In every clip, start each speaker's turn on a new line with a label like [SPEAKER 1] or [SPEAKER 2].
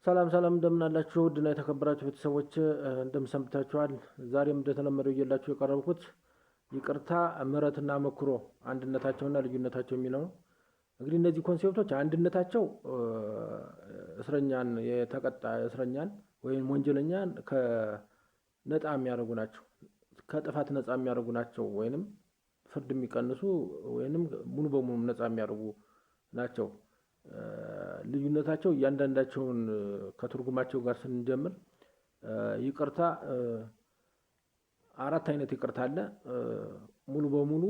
[SPEAKER 1] ሰላም ሰላም እንደምን አላችሁ? ውድና የተከበራችሁ ቤተሰቦች እንደምን ሰንብታችኋል? ዛሬም እንደተለመደው እየላችሁ የቀረብኩት ይቅርታ፣ ምህረትና አመክሮ አንድነታቸውና ልዩነታቸው የሚለው ነው። እንግዲህ እነዚህ ኮንሴፕቶች አንድነታቸው እስረኛን የተቀጣ እስረኛን ወይም ወንጀለኛን ከነፃ የሚያደርጉ ናቸው። ከጥፋት ነፃ የሚያደርጉ ናቸው፣ ወይንም ፍርድ የሚቀንሱ ወይንም ሙሉ በሙሉ ነፃ የሚያደርጉ ናቸው። ልዩነታቸው እያንዳንዳቸውን ከትርጉማቸው ጋር ስንጀምር ይቅርታ አራት አይነት ይቅርታ አለ። ሙሉ በሙሉ፣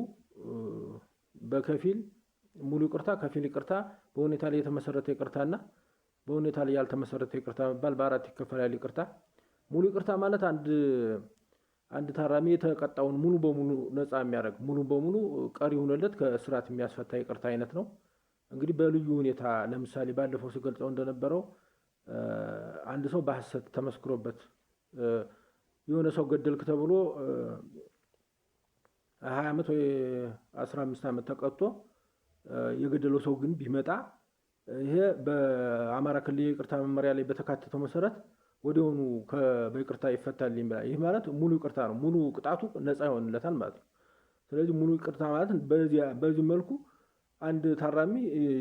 [SPEAKER 1] በከፊል፣ ሙሉ ይቅርታ፣ ከፊል ይቅርታ፣ በሁኔታ ላይ የተመሰረተ ይቅርታና በሁኔታ ላይ ያልተመሰረተ ይቅርታ መባል በአራት ይከፈላል። ይቅርታ ሙሉ ይቅርታ ማለት አንድ ታራሚ የተቀጣውን ሙሉ በሙሉ ነፃ የሚያደርግ ሙሉ በሙሉ ቀሪ ሆኖለት ከእስራት የሚያስፈታ ይቅርታ አይነት ነው። እንግዲህ በልዩ ሁኔታ ለምሳሌ ባለፈው ስገልጸው እንደነበረው አንድ ሰው በሐሰት ተመስክሮበት የሆነ ሰው ገደልክ ተብሎ 20 ዓመት ወይ 15 ዓመት ተቀጥቶ የገደለው ሰው ግን ቢመጣ ይሄ በአማራ ክልል የይቅርታ መመሪያ ላይ በተካተተው መሰረት ወዲያውኑ በይቅርታ ይፈታል ይላል። ይህ ማለት ሙሉ ይቅርታ ነው። ሙሉ ቅጣቱ ነፃ ይሆንለታል ማለት ነው። ስለዚህ ሙሉ ይቅርታ ማለት በዚህ መልኩ አንድ ታራሚ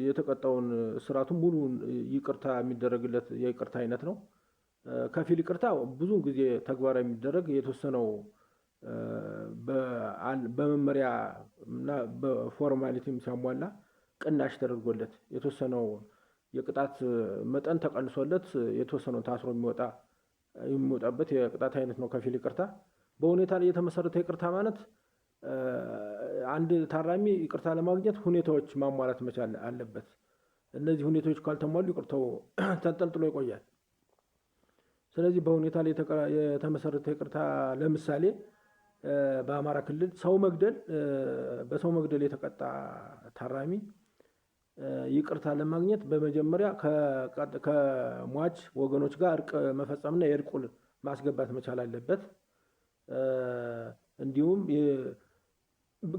[SPEAKER 1] የተቀጣውን እስራቱን ሙሉ ይቅርታ የሚደረግለት የይቅርታ አይነት ነው። ከፊል ይቅርታ ብዙውን ጊዜ ተግባራዊ የሚደረግ የተወሰነው በመመሪያ እና በፎርማሊቲም ሲያሟላ ቅናሽ ተደርጎለት የተወሰነው የቅጣት መጠን ተቀንሶለት የተወሰነው ታስሮ የሚወጣበት የቅጣት አይነት ነው ከፊል ይቅርታ። በሁኔታ ላይ የተመሰረተ ይቅርታ ማለት አንድ ታራሚ ይቅርታ ለማግኘት ሁኔታዎች ማሟላት መቻል አለበት። እነዚህ ሁኔታዎች ካልተሟሉ ይቅርታው ተንጠልጥሎ ይቆያል። ስለዚህ በሁኔታ ላይ የተመሰረተ ይቅርታ ለምሳሌ በአማራ ክልል በሰው መግደል የተቀጣ ታራሚ ይቅርታ ለማግኘት በመጀመሪያ ከሟች ወገኖች ጋር እርቅ መፈጸምና የእርቅ ውል ማስገባት መቻል አለበት። እንዲሁም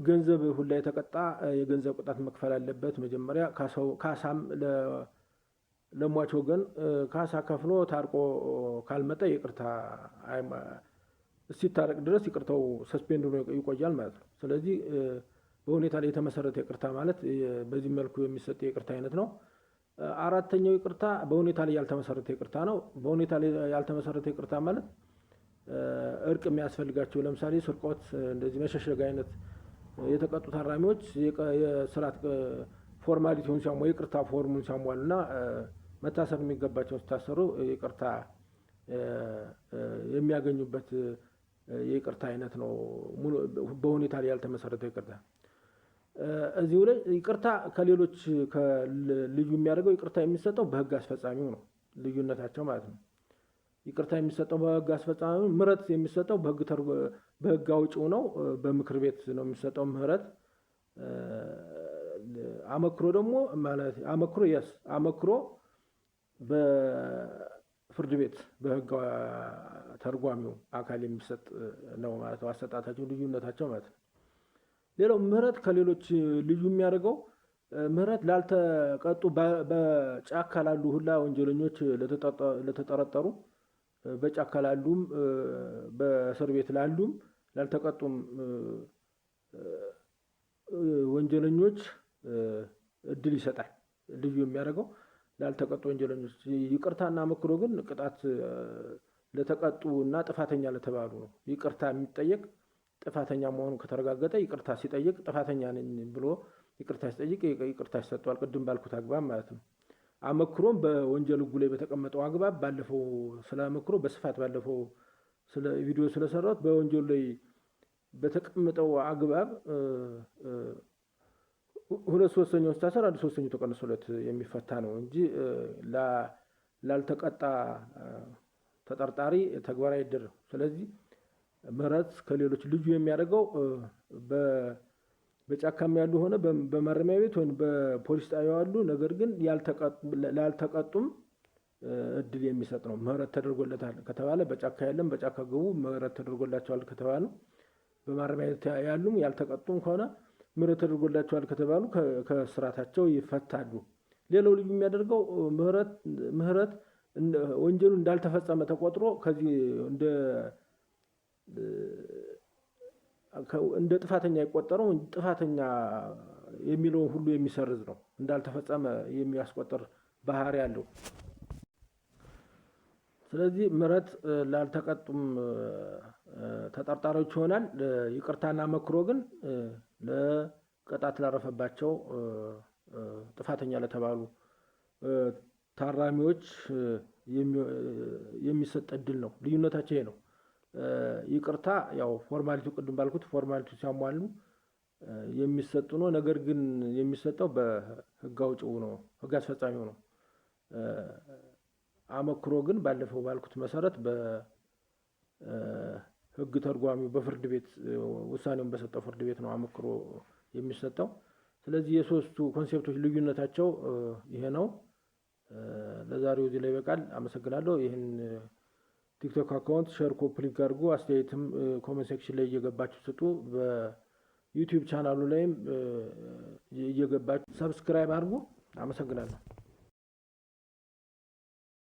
[SPEAKER 1] ገንዘብ ሁላ የተቀጣ የገንዘብ ቅጣት መክፈል አለበት። መጀመሪያ ካሳም ለሟች ወገን ካሳ ከፍሎ ታርቆ ካልመጣ ይቅርታ እስኪታረቅ ድረስ ይቅርታው ሰስፔንድ ሆኖ ይቆያል ማለት ነው። ስለዚህ በሁኔታ ላይ የተመሰረተ ይቅርታ ማለት በዚህ መልኩ የሚሰጥ የይቅርታ አይነት ነው። አራተኛው ይቅርታ በሁኔታ ላይ ያልተመሰረተ ይቅርታ ነው። በሁኔታ ላይ ያልተመሰረተ ይቅርታ ማለት እርቅ የሚያስፈልጋቸው ለምሳሌ ስርቆት፣ እንደዚህ መሸሸግ አይነት የተቀጡ ታራሚዎች የስርዓት ፎርማሊቲውን ሲያሟሉ ይቅርታ ፎርሙን ሲያሟሉና መታሰር የሚገባቸውን ሲታሰሩ ይቅርታ የሚያገኙበት የይቅርታ አይነት ነው። በሁኔታ ላይ ያልተመሰረተ ይቅርታ። እዚሁ ላይ ይቅርታ ከሌሎች ልዩ የሚያደርገው ይቅርታ የሚሰጠው በህግ አስፈጻሚው ነው። ልዩነታቸው ማለት ነው። ይቅርታ የሚሰጠው በህግ አስፈጻሚው፣ ምህረት የሚሰጠው በህግ አውጪው ነው። በምክር ቤት ነው የሚሰጠው ምህረት። አመክሮ ደግሞ ማለት አመክሮ በፍርድ ቤት በህግ ተርጓሚው አካል የሚሰጥ ነው ማለት ነው። አሰጣታቸው ልዩነታቸው ማለት ነው። ሌላው ምህረት ከሌሎች ልዩ የሚያደርገው ምህረት ላልተቀጡ በጫካ ላሉ ሁላ ወንጀለኞች ለተጠረጠሩ በጫካ ላሉም በእስር ቤት ላሉም ላልተቀጡም ወንጀለኞች እድል ይሰጣል። ልዩ የሚያደርገው ላልተቀጡ ወንጀለኞች። ይቅርታና አመክሮ ግን ቅጣት ለተቀጡ እና ጥፋተኛ ለተባሉ ነው። ይቅርታ የሚጠየቅ ጥፋተኛ መሆኑ ከተረጋገጠ ይቅርታ ሲጠይቅ ጥፋተኛ ነኝ ብሎ ይቅርታ ሲጠይቅ ይቅርታ ይሰጠዋል። ቅድም ባልኩት አግባብ ማለት ነው። አመክሮም በወንጀል ህጉ ላይ በተቀመጠው አግባብ ባለፈው ስለ አመክሮ በስፋት ባለፈው ቪዲዮ ስለሰራሁት በወንጀሉ ላይ በተቀመጠው አግባብ 2/3 ስታሰር 1/3 ተቀንሶለት የሚፈታ ነው እንጂ ላልተቀጣ ተጠርጣሪ ተግባራዊ አይደረግም። ስለዚህ ምህረት ከሌሎች ልዩ የሚያደርገው በጫካም ያሉ ሆነ በማረሚያ ቤት ወይም በፖሊስ ጣቢያ ያሉ ነገር ግን ላልተቀጡም እድል የሚሰጥ ነው። ምህረት ተደርጎለታል ከተባለ በጫካ ያለም በጫካ ግቡ ምህረት ተደርጎላቸዋል ከተባሉ፣ በማረሚያ ቤት ያሉም ያልተቀጡም ከሆነ ምህረት ተደርጎላቸዋል ከተባሉ ከስራታቸው ይፈታሉ። ሌላው ልዩ የሚያደርገው ምህረት ወንጀሉ እንዳልተፈጸመ ተቆጥሮ ከዚህ እንደ ጥፋተኛ የቆጠረው ጥፋተኛ የሚለውን ሁሉ የሚሰርዝ ነው። እንዳልተፈጸመ የሚያስቆጥር ባህሪ ያለው። ስለዚህ ምህረት ላልተቀጡም ተጠርጣሪዎች ይሆናል። ይቅርታና መክሮ ግን ለቅጣት ላረፈባቸው ጥፋተኛ ለተባሉ ታራሚዎች የሚሰጥ እድል ነው። ልዩነታቸው ይሄ ነው። ይቅርታ ያው ፎርማሊቲው ቅድም ባልኩት ፎርማሊቲው ሲያሟሉ የሚሰጡ ነው። ነገር ግን የሚሰጠው በህግ አውጪው ነው፣ ህግ አስፈጻሚው ነው። አመክሮ ግን ባለፈው ባልኩት መሰረት በህግ ተርጓሚው በፍርድ ቤት ውሳኔውን በሰጠው ፍርድ ቤት ነው አመክሮ የሚሰጠው። ስለዚህ የሶስቱ ኮንሴፕቶች ልዩነታቸው ይሄ ነው። ለዛሬው እዚህ ላይ ይበቃል። አመሰግናለሁ። ይህን ቲክቶክ አካውንት ሼር፣ ኮፒ ሊንክ አድርጉ። አስተያየትም ኮሜንት ሴክሽን ላይ እየገባችሁ ስጡ። በዩቲዩብ ቻናሉ ላይም እየገባችሁ ሰብስክራይብ አድርጉ። አመሰግናለሁ።